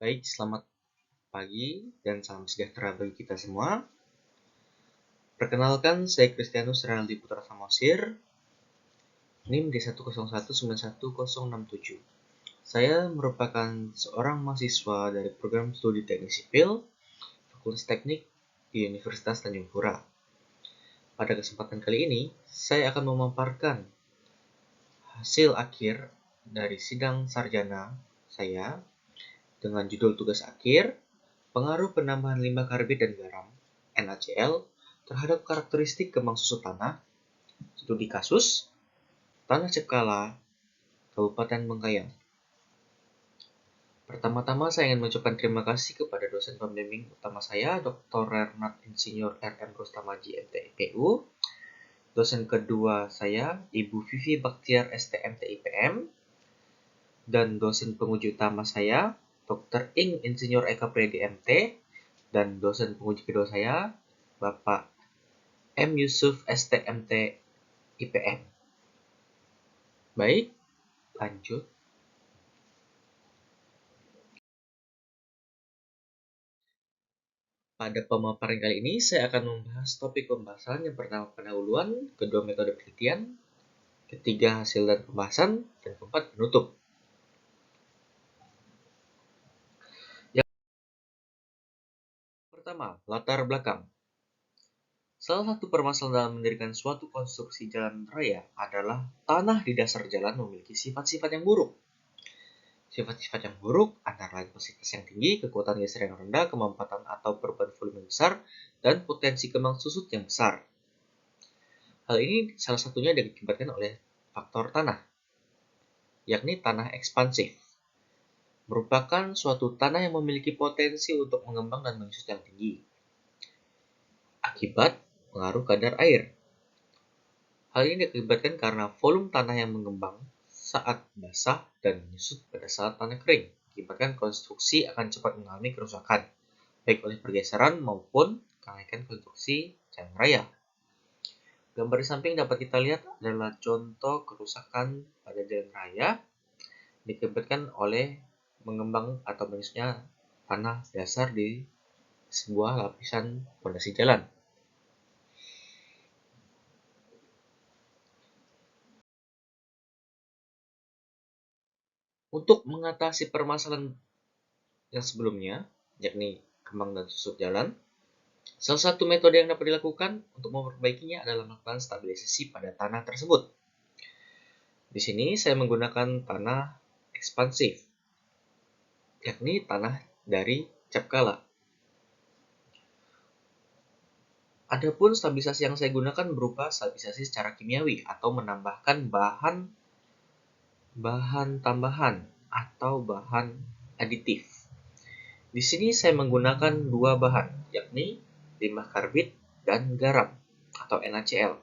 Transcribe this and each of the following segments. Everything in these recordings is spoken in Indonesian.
Baik, selamat pagi dan salam sejahtera bagi kita semua. Perkenalkan, saya Kristianus Renaldi Putra Samosir, NIM D101916067. Saya merupakan seorang mahasiswa dari program studi teknik sipil, Fakultas Teknik di Universitas Tanjung Pura. Pada kesempatan kali ini, saya akan memaparkan hasil akhir dari sidang sarjana saya dengan judul tugas akhir, pengaruh penambahan limbah karbit dan garam (NaCl) terhadap karakteristik kembang susu tanah, studi kasus, Tanah Cekala, Kabupaten Bengkayang. Pertama-tama saya ingin mengucapkan terima kasih kepada dosen pembimbing utama saya, Dr. Renat Insinyur RM Rustamaji MTIPU, dosen kedua saya, Ibu Vivi Baktiar STM TIPM, dan dosen penguji utama saya, Dr. Ing Insinyur Eka Predi MT, dan dosen penguji kedua saya, Bapak M. Yusuf STMT IPM. Baik, lanjut. Pada pemaparan kali ini, saya akan membahas topik pembahasan yang pertama pendahuluan, kedua metode penelitian, ketiga hasil dan pembahasan, dan keempat penutup. Yang pertama, latar belakang. Salah satu permasalahan dalam mendirikan suatu konstruksi jalan raya adalah tanah di dasar jalan memiliki sifat-sifat yang buruk. Sifat-sifat yang buruk antara lain kapasitas yang tinggi, kekuatan geser yang rendah, kemampatan atau perubahan volume besar, dan potensi kembang susut yang besar. Hal ini salah satunya diakibatkan oleh faktor tanah, yakni tanah ekspansif. Merupakan suatu tanah yang memiliki potensi untuk mengembang dan menyusut yang tinggi. Akibat pengaruh kadar air. Hal ini diakibatkan karena volume tanah yang mengembang saat basah dan menyusut pada saat tanah kering. Akibatkan konstruksi akan cepat mengalami kerusakan, baik oleh pergeseran maupun kenaikan konstruksi jalan raya. Gambar di samping dapat kita lihat adalah contoh kerusakan pada jalan raya diakibatkan oleh mengembang atau menyusutnya tanah dasar di sebuah lapisan fondasi jalan. Untuk mengatasi permasalahan yang sebelumnya, yakni kembang dan susut jalan, salah satu metode yang dapat dilakukan untuk memperbaikinya adalah melakukan stabilisasi pada tanah tersebut. Di sini saya menggunakan tanah ekspansif, yakni tanah dari cap kala. Adapun stabilisasi yang saya gunakan berupa stabilisasi secara kimiawi atau menambahkan bahan tambahan atau bahan aditif. Di sini saya menggunakan dua bahan, yakni limbah karbit dan garam atau NaCl.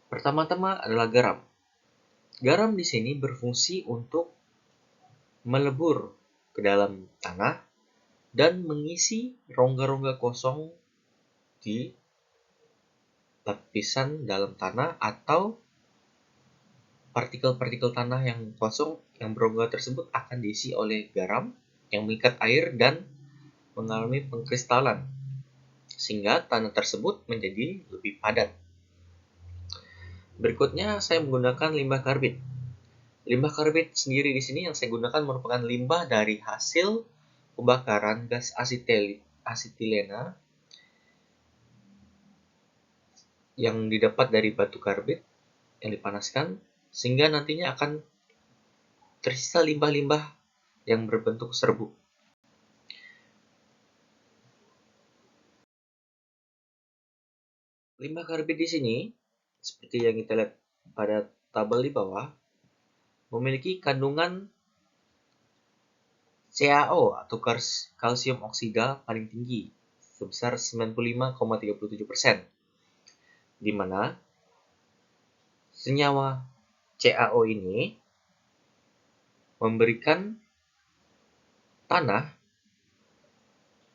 Pertama-tama adalah garam. Garam di sini berfungsi untuk melebur ke dalam tanah dan mengisi rongga-rongga kosong di lapisan dalam tanah atau partikel-partikel tanah yang kosong yang berongga tersebut akan diisi oleh garam yang mengikat air dan mengalami pengkristalan, sehingga tanah tersebut menjadi lebih padat. Berikutnya saya menggunakan limbah karbit. Limbah karbit sendiri di sini yang saya gunakan merupakan limbah dari hasil pembakaran gas asetilena yang didapat dari batu karbit yang dipanaskan, sehingga nantinya akan tersisa limbah-limbah yang berbentuk serbuk. Limbah karbit di sini, seperti yang kita lihat pada tabel di bawah, memiliki kandungan CaO atau kalsium oksida paling tinggi sebesar 95,37%, di mana senyawa CaO ini memberikan tanah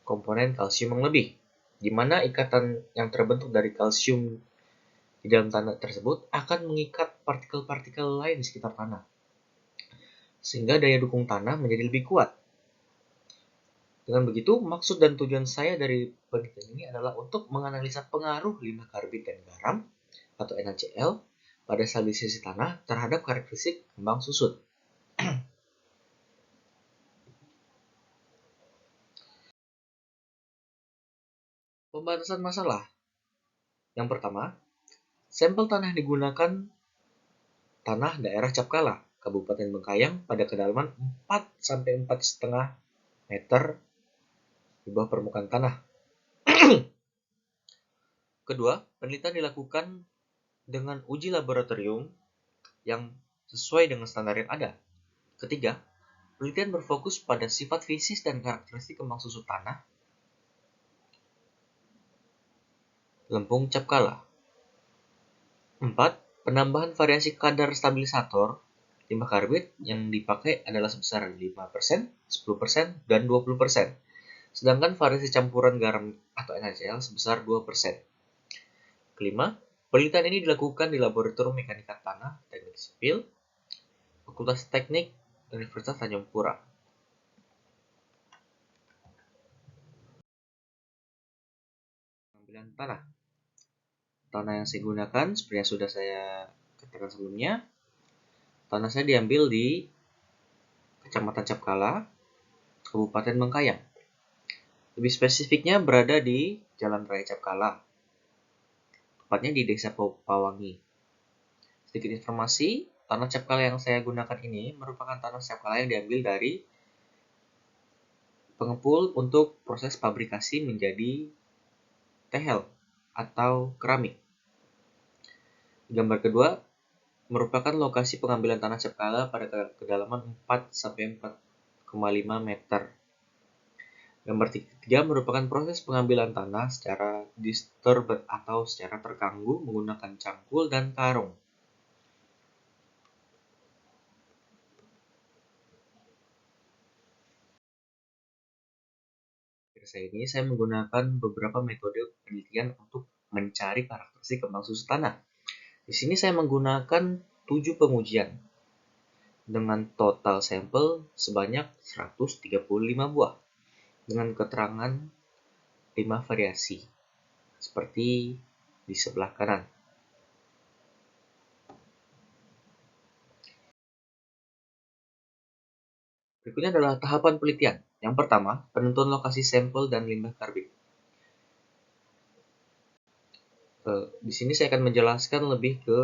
komponen kalsium yang lebih, di mana ikatan yang terbentuk dari kalsium di dalam tanah tersebut akan mengikat partikel-partikel lain di sekitar tanah. sehingga daya dukung tanah menjadi lebih kuat. Dengan begitu, maksud dan tujuan saya dari penelitian ini adalah untuk menganalisa pengaruh limbah karbit dan garam atau NaCl pada stabilisasi tanah terhadap karakteristik kembang susut. Pembatasan masalah. Yang pertama, sampel tanah yang digunakan tanah daerah Capkala, Kabupaten Bengkayang pada kedalaman 4 sampai 4,5 meter di bawah permukaan tanah. Kedua, penelitian dilakukan dengan uji laboratorium yang sesuai dengan standar yang ada. Ketiga, penelitian berfokus pada sifat fisik dan karakteristik kembang susut tanah Lempung Capkala. 4. Penambahan variasi kadar stabilisator limbah karbit yang dipakai adalah sebesar 5%, 10%, dan 20%. Sedangkan variasi campuran garam atau NaCl sebesar 2%. Kelima, penelitian ini dilakukan di Laboratorium Mekanika Tanah Teknik Sipil, Fakultas Teknik Universitas Tanjung Pura. Pengambilan tanah. Tanah yang saya gunakan, seperti yang sudah saya katakan sebelumnya, tanah saya diambil di Kecamatan Capkala, Kabupaten Bengkayang. Lebih spesifiknya berada di Jalan Raya Capkala, tepatnya di Desa Pawangi. Sedikit informasi, tanah Capkala yang saya gunakan ini merupakan tanah Capkala yang diambil dari pengepul untuk proses pabrikasi menjadi tehel atau keramik. Gambar kedua merupakan lokasi pengambilan tanah Capkala pada kedalaman 4 sampai 4,5 meter. Gambar ketiga merupakan proses pengambilan tanah secara disturbed atau secara terganggu menggunakan cangkul dan karung. Saya menggunakan beberapa metode penelitian untuk mencari karakteristik kembang susut tanah. Di sini saya menggunakan 7 pengujian dengan total sampel sebanyak 135 buah dengan keterangan 5 variasi seperti di sebelah kanan. Berikutnya adalah tahapan penelitian. Yang pertama, penentuan lokasi sampel dan limbah karbit. Di sini saya akan menjelaskan lebih ke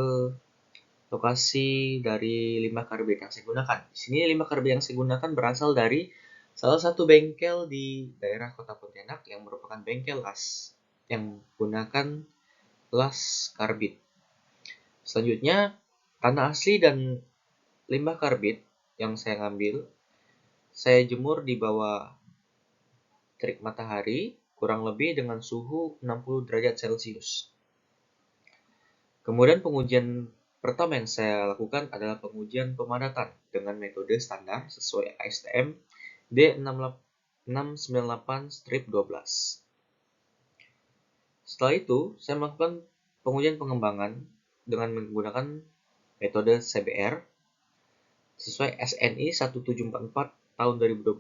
lokasi dari limbah karbit yang saya gunakan. Di sini limbah karbit yang saya gunakan berasal dari salah satu bengkel di daerah Kota Pontianak yang merupakan bengkel las yang menggunakan las karbit. Selanjutnya, tanah asli dan limbah karbit yang saya ambil, saya jemur di bawah terik matahari kurang lebih dengan suhu 60 derajat Celcius. Kemudian pengujian pertama yang saya lakukan adalah pengujian pemadatan dengan metode standar sesuai ASTM D698-12. Setelah itu, saya melakukan pengujian pengembangan dengan menggunakan metode CBR sesuai SNI 1744 tahun 2012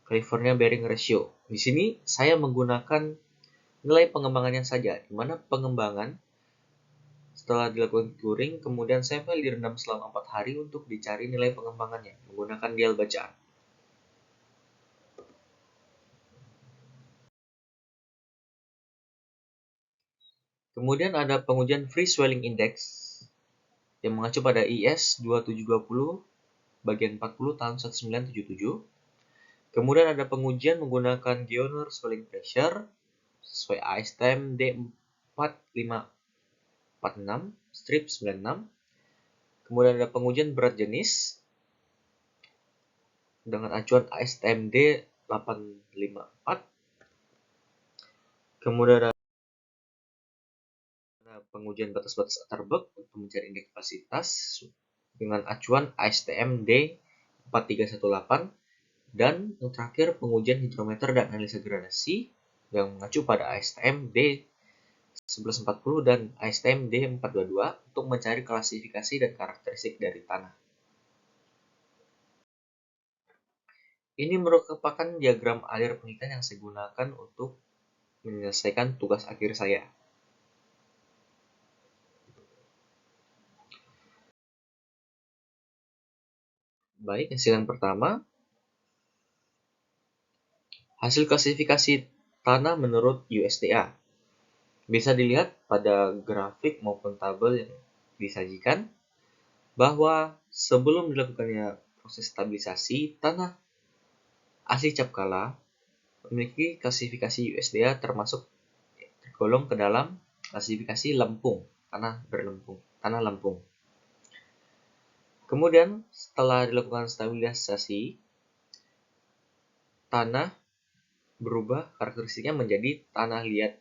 California Bearing Ratio. Di sini saya menggunakan nilai pengembangannya saja, di mana pengembangan setelah dilakukan curing, kemudian sampel direndam selama 4 hari untuk dicari nilai pengembangannya menggunakan dial bacaan. Kemudian ada pengujian Free Swelling Index yang mengacu pada IS 2720 bagian 40 tahun 1977. Kemudian ada pengujian menggunakan Gioner Swelling Pressure sesuai ASTM D4546 strip 96. Kemudian ada pengujian berat jenis dengan acuan ASTM D854. Kemudian ada pengujian batas-batas Atterberg untuk mencari indeks kapasitas dengan acuan ASTM D4318. Dan yang terakhir pengujian hidrometer dan analisa gradasi yang mengacu pada ASTM D1140 dan ASTM D422 untuk mencari klasifikasi dan karakteristik dari tanah. Ini merupakan diagram alir penelitian yang saya gunakan untuk menyelesaikan tugas akhir saya. Baik, hasil yang pertama, hasil klasifikasi tanah menurut USDA. Bisa dilihat pada grafik maupun tabel yang disajikan bahwa sebelum dilakukannya proses stabilisasi, tanah asli Capkala memiliki klasifikasi USDA termasuk tergolong ke dalam klasifikasi lempung, tanah lempung. Kemudian setelah dilakukan stabilisasi, tanah berubah karakteristiknya menjadi tanah liat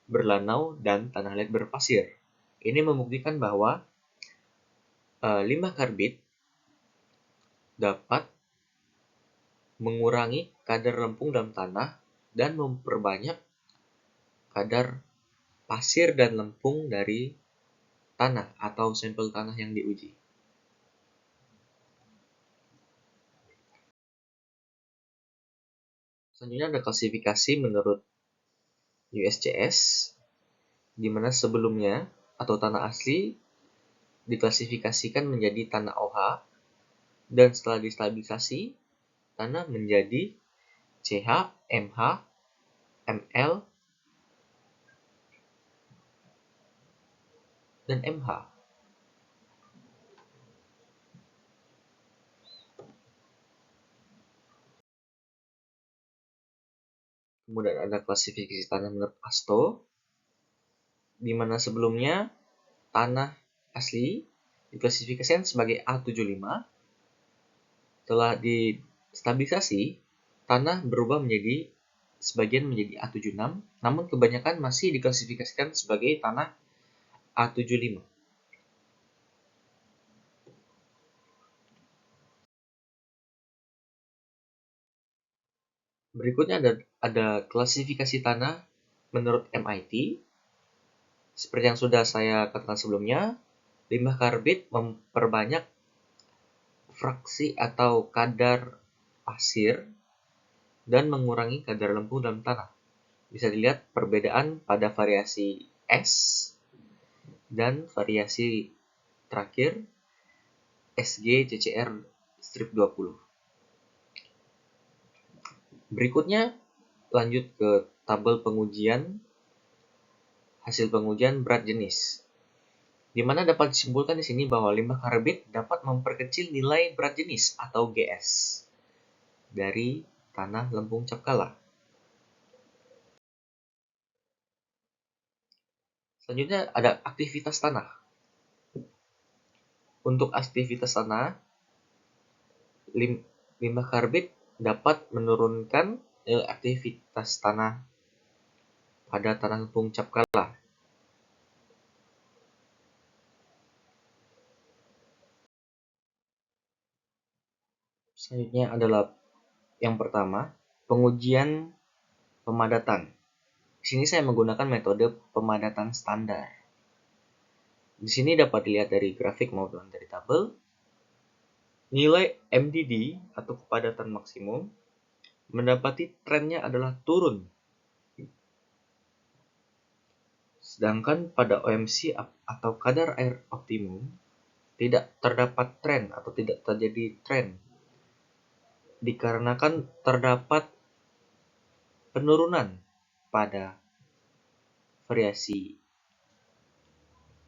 berlanau dan tanah liat berpasir. Ini membuktikan bahwa limbah karbit dapat mengurangi kadar lempung dalam tanah dan memperbanyak kadar pasir dan lempung dari tanah atau sampel tanah yang diuji. Selanjutnya ada klasifikasi menurut USCS, di mana sebelumnya atau tanah asli diklasifikasikan menjadi tanah OH, dan setelah distabilisasi, tanah menjadi CH, MH, ML, dan MH. Kemudian ada klasifikasi tanah menurut ASTO, di mana sebelumnya tanah asli diklasifikasikan sebagai A75. Setelah distabilisasi, tanah berubah menjadi sebagian menjadi A76, namun kebanyakan masih diklasifikasikan sebagai tanah A75. Berikutnya ada klasifikasi tanah menurut MIT. Seperti yang sudah saya katakan sebelumnya, limbah karbit memperbanyak fraksi atau kadar pasir dan mengurangi kadar lempung dalam tanah. Bisa dilihat perbedaan pada variasi S dan variasi terakhir SG-CCR strip 20. Berikutnya lanjut ke tabel pengujian hasil pengujian berat jenis, di mana dapat disimpulkan di sini bahwa limbah karbit dapat memperkecil nilai berat jenis atau GS dari tanah lempung Capkala. Selanjutnya ada aktivitas tanah. Untuk aktivitas tanah, limbah karbit dapat menurunkan nilai aktivitas tanah pada tanah lempung Capkala. Selanjutnya adalah yang pertama, pengujian pemadatan. Di sini saya menggunakan metode pemadatan standar. Di sini dapat dilihat dari grafik maupun dari tabel, nilai MDD atau kepadatan maksimum mendapati trennya adalah turun. Sedangkan pada OMC atau kadar air optimum tidak terdapat tren atau tidak terjadi tren, dikarenakan terdapat penurunan pada variasi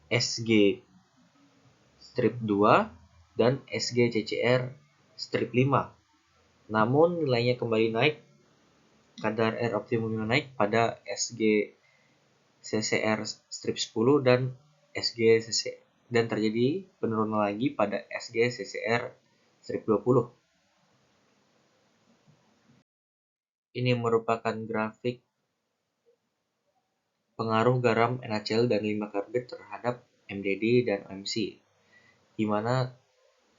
SG strip 2 dan SG CCR strip 5. Namun nilainya kembali naik, kadar air optimumnya naik pada SG CCR strip 10 dan SG CCR, dan terjadi penurunan lagi pada SG CCR strip 20. Ini merupakan grafik pengaruh garam NaCl dan limbah karbit terhadap MDD dan OMC, di mana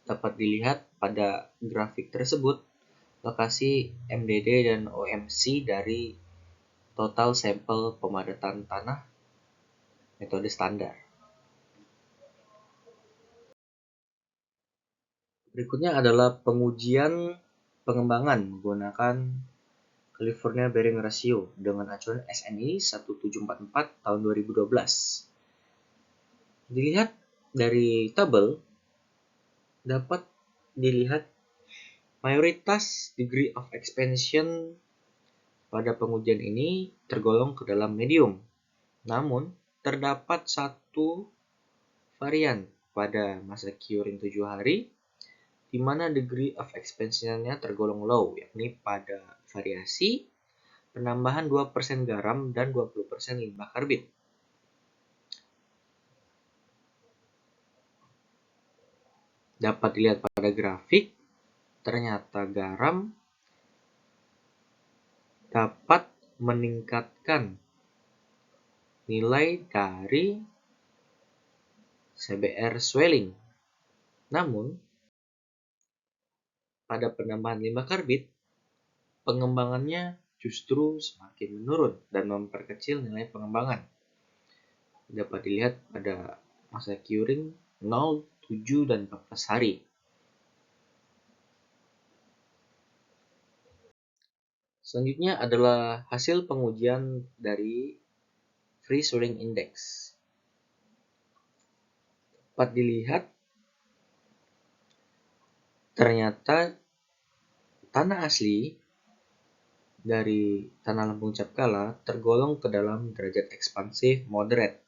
dapat dilihat pada grafik tersebut lokasi MDD dan OMC dari total sampel pemadatan tanah metode standar. Berikutnya adalah pengujian pengembangan menggunakan California Bearing Ratio dengan acuan SNI 1744 tahun 2012. Dilihat dari tabel, dapat dilihat mayoritas degree of expansion pada pengujian ini tergolong ke dalam medium. Namun, terdapat satu varian pada masa curing 7 hari, di mana degree of expansion-nya tergolong low, yakni pada variasi penambahan 2% garam dan 20% limbah karbit. Dapat dilihat pada grafik, ternyata garam dapat meningkatkan nilai dari CBR swelling. Namun, pada penambahan limbah karbit, pengembangannya justru semakin menurun dan memperkecil nilai pengembangan. Dapat dilihat pada masa curing 0, 7, dan 14 hari. Selanjutnya adalah hasil pengujian dari Free Swelling Index. Dapat dilihat ternyata tanah asli dari tanah Lampung Capkala tergolong ke dalam derajat ekspansif moderate.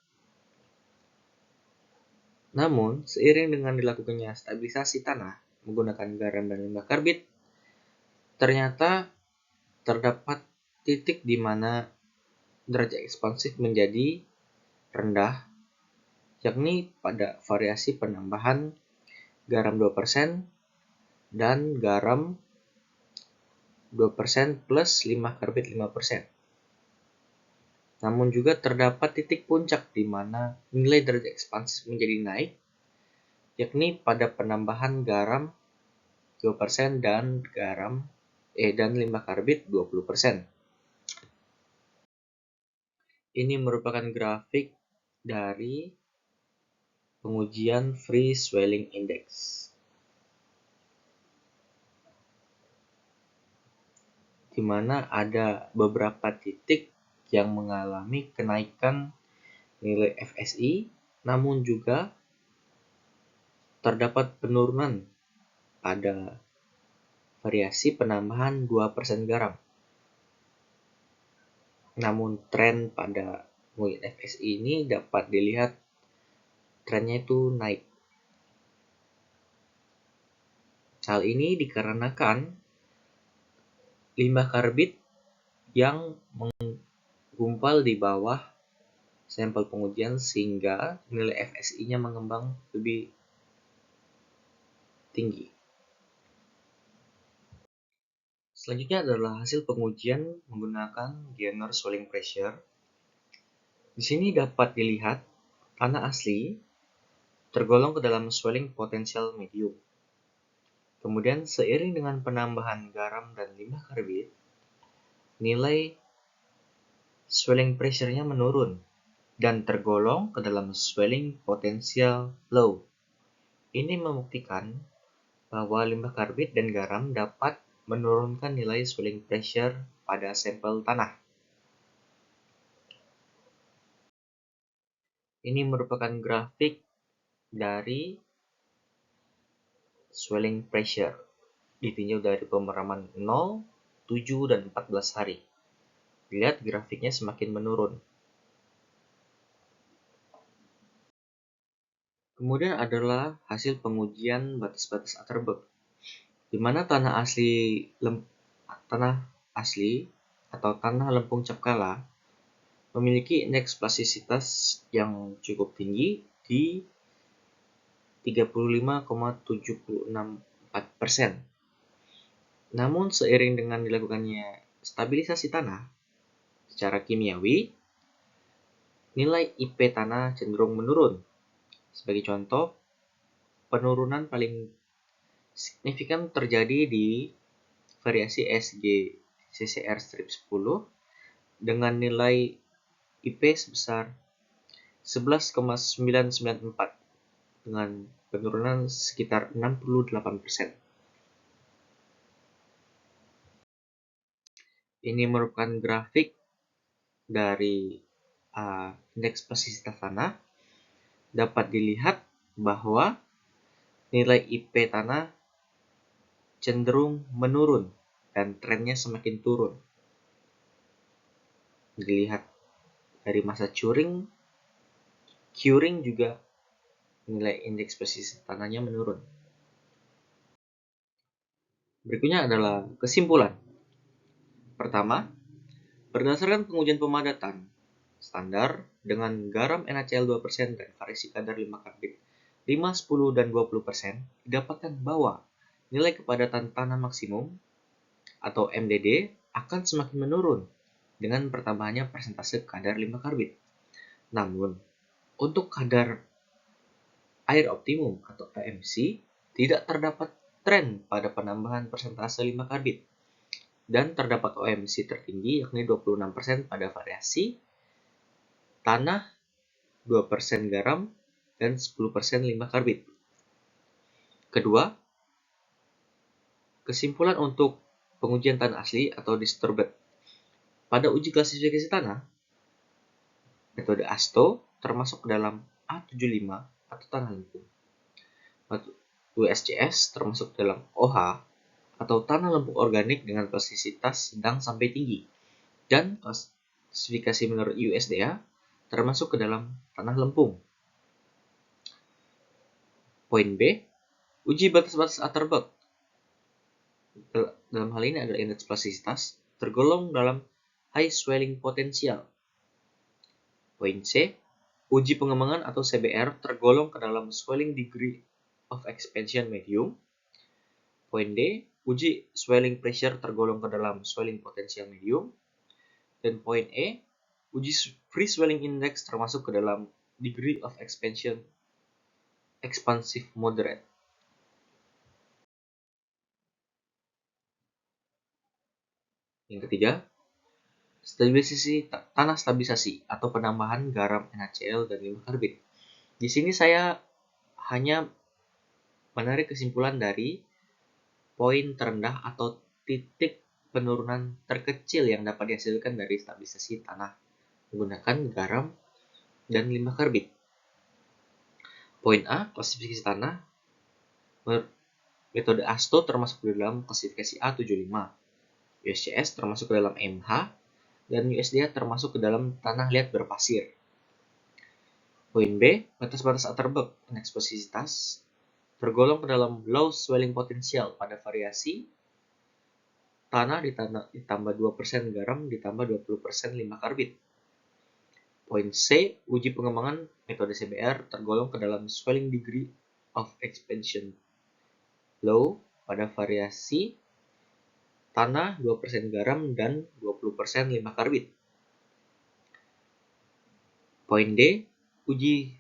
Namun, seiring dengan dilakukannya stabilisasi tanah menggunakan garam dan limbah karbit, ternyata terdapat titik di mana derajat ekspansif menjadi rendah, yakni pada variasi penambahan garam 2% dan garam 2% plus limbah karbit 5%. Namun juga terdapat titik puncak di mana nilai derajat ekspansif menjadi naik, yakni pada penambahan garam 2% dan dan limbah karbit 20%. Ini merupakan grafik dari pengujian Free Swelling Index. Di mana ada beberapa titik yang mengalami kenaikan nilai FSI, namun juga terdapat penurunan pada variasi penambahan 2% garam. Namun tren pada nilai FSI ini dapat dilihat trennya itu naik. Hal ini dikarenakan limbah karbit yang menggumpal di bawah sampel pengujian sehingga nilai FSI-nya mengembang lebih tinggi. Selanjutnya adalah hasil pengujian menggunakan Giener Swelling Pressure. Di sini dapat dilihat tanah asli tergolong ke dalam swelling potential medium. Kemudian seiring dengan penambahan garam dan limbah karbit, nilai swelling pressure-nya menurun dan tergolong ke dalam swelling potential low. Ini membuktikan bahwa limbah karbit dan garam dapat menurunkan nilai swelling pressure pada sampel tanah. Ini merupakan grafik dari swelling pressure ditinjau dari pemrograman 0, 7, dan 14 hari. Lihat grafiknya semakin menurun. Kemudian adalah hasil pengujian batas-batas Atterberg, di mana tanah asli atau tanah lempung Capkala memiliki indeks plastisitas yang cukup tinggi di 35,764%. Namun seiring dengan dilakukannya stabilisasi tanah secara kimiawi, nilai IP tanah cenderung menurun. Sebagai contoh, penurunan paling signifikan terjadi di variasi SG CCR strip 10 dengan nilai IP sebesar 11,994 dengan penurunan sekitar 68%. Ini merupakan grafik dari indeks spesifik tanah. Dapat dilihat bahwa nilai IP tanah cenderung menurun dan trennya semakin turun. Dilihat dari masa curing juga nilai indeks spesifik tanahnya menurun. Berikutnya adalah kesimpulan. Pertama, berdasarkan pengujian pemadatan standar dengan garam NaCl 2% dan variasi kadar 5 karbit 5, 10, dan 20%, didapatkan bahwa nilai kepadatan tanah maksimum atau MDD akan semakin menurun dengan pertambahannya persentase kadar 5 karbit. Namun, untuk kadar air optimum atau AMC tidak terdapat tren pada penambahan persentase 5 karbit. Dan terdapat OMC tertinggi yakni 26% pada variasi tanah, 2% garam, dan 10% 5 karbit. Kedua, kesimpulan untuk pengujian tanah asli atau disturbed. Pada uji klasifikasi tanah, metode ASTO termasuk dalam A75 atau tanah lempung. USCS termasuk dalam OH atau tanah lempung organik dengan plastisitas sedang sampai tinggi. Dan klasifikasi menurut USDA termasuk ke dalam tanah lempung. Poin B, uji batas-batas Atterberg. Dalam hal ini adalah indeks plastisitas tergolong dalam high swelling potential. Poin C, uji pengembangan atau CBR tergolong ke dalam swelling degree of expansion medium. Poin D, uji swelling pressure tergolong ke dalam swelling potential medium. Dan poin E, uji free swelling index termasuk ke dalam degree of expansion expansive moderate. Yang ketiga, stabilisasi tanah stabilisasi atau penambahan garam NaCl dan 5 karbit. Di sini saya hanya menarik kesimpulan dari poin terendah atau titik penurunan terkecil yang dapat dihasilkan dari stabilisasi tanah menggunakan garam dan 5 karbit. Poin A, klasifikasi tanah. Metode ASTO termasuk di dalam klasifikasi A75. USCS termasuk ke dalam MH dan USDA termasuk ke dalam tanah liat berpasir. Poin B, batas-batas Atterberg indeks spesifisitas tergolong ke dalam low swelling potential pada variasi tanah ditambah 2% garam ditambah 20% 5 karbit. Poin C, uji pengembangan metode CBR tergolong ke dalam swelling degree of expansion low pada variasi tanah 2% garam dan 20% 5 karbit. Poin D, uji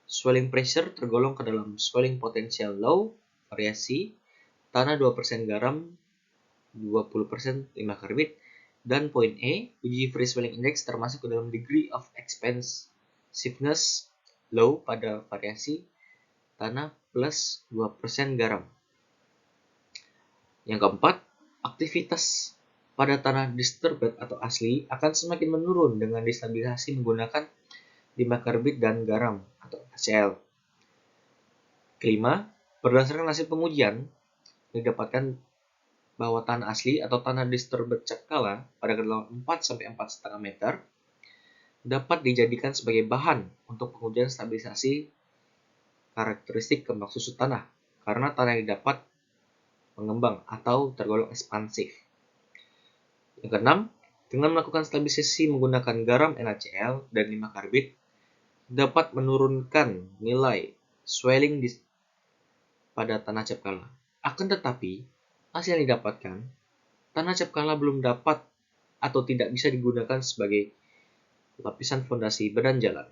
swelling pressure tergolong ke dalam swelling potential low, variasi, tanah 2% garam, 20% 5 karbit. Dan poin E, uji free swelling index termasuk ke dalam degree of expansiveness low pada variasi tanah plus 2% garam. Yang keempat, aktivitas pada tanah disturbed atau asli akan semakin menurun dengan distabilisasi menggunakan 5 karbit dan garam atau NaCl. Kelima, berdasarkan hasil pengujian didapatkan bahwa tanah asli atau tanah disturbed capkala pada kedalaman 4-4,5 meter dapat dijadikan sebagai bahan untuk pengujian stabilisasi karakteristik kembang susu tanah karena tanah yang didapat mengembang atau tergolong ekspansif. Yang keenam, dengan melakukan stabilisasi menggunakan garam NaCl dan 5 karbit dapat menurunkan nilai swelling pada tanah capkala. Akan tetapi, hasil yang didapatkan, tanah capkala belum dapat atau tidak bisa digunakan sebagai lapisan fondasi badan jalan.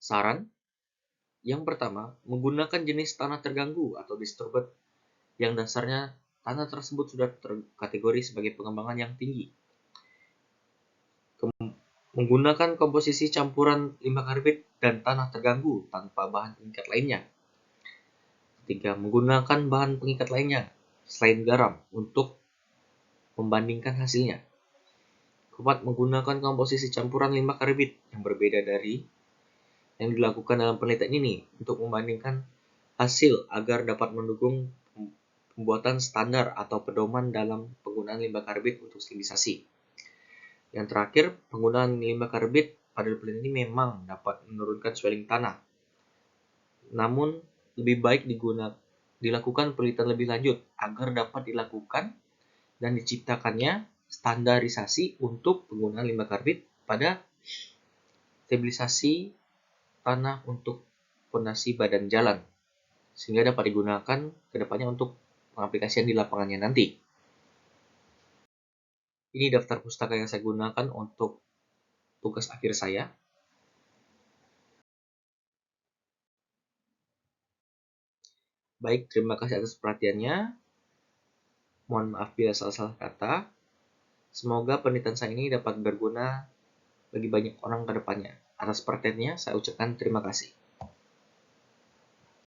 Saran, yang pertama, menggunakan jenis tanah terganggu atau disturbed yang dasarnya tanah tersebut sudah terkategori sebagai pengembangan yang tinggi. Menggunakan komposisi campuran 5 karbit dan tanah terganggu tanpa bahan pengikat lainnya. Ketiga, menggunakan bahan pengikat lainnya selain garam untuk membandingkan hasilnya. Keempat, menggunakan komposisi campuran limbah karbit yang berbeda dari yang dilakukan dalam penelitian ini untuk membandingkan hasil agar dapat mendukung pembuatan standar atau pedoman dalam penggunaan limbah karbit untuk sterilisasi. Yang terakhir, penggunaan limbah karbit pada penelitian ini memang dapat menurunkan swelling tanah. Namun, lebih baik dilakukan penelitian lebih lanjut agar dapat dilakukan dan diciptakannya standarisasi untuk penggunaan limbah karbit pada stabilisasi tanah untuk fondasi badan jalan, sehingga dapat digunakan ke depannya untuk pengaplikasian di lapangannya nanti. Ini daftar pustaka yang saya gunakan untuk tugas akhir saya. Baik, terima kasih atas perhatiannya. Mohon maaf bila salah-salah kata. Semoga penelitian saya ini dapat berguna bagi banyak orang ke depannya. Atas perhatiannya, saya ucapkan terima kasih.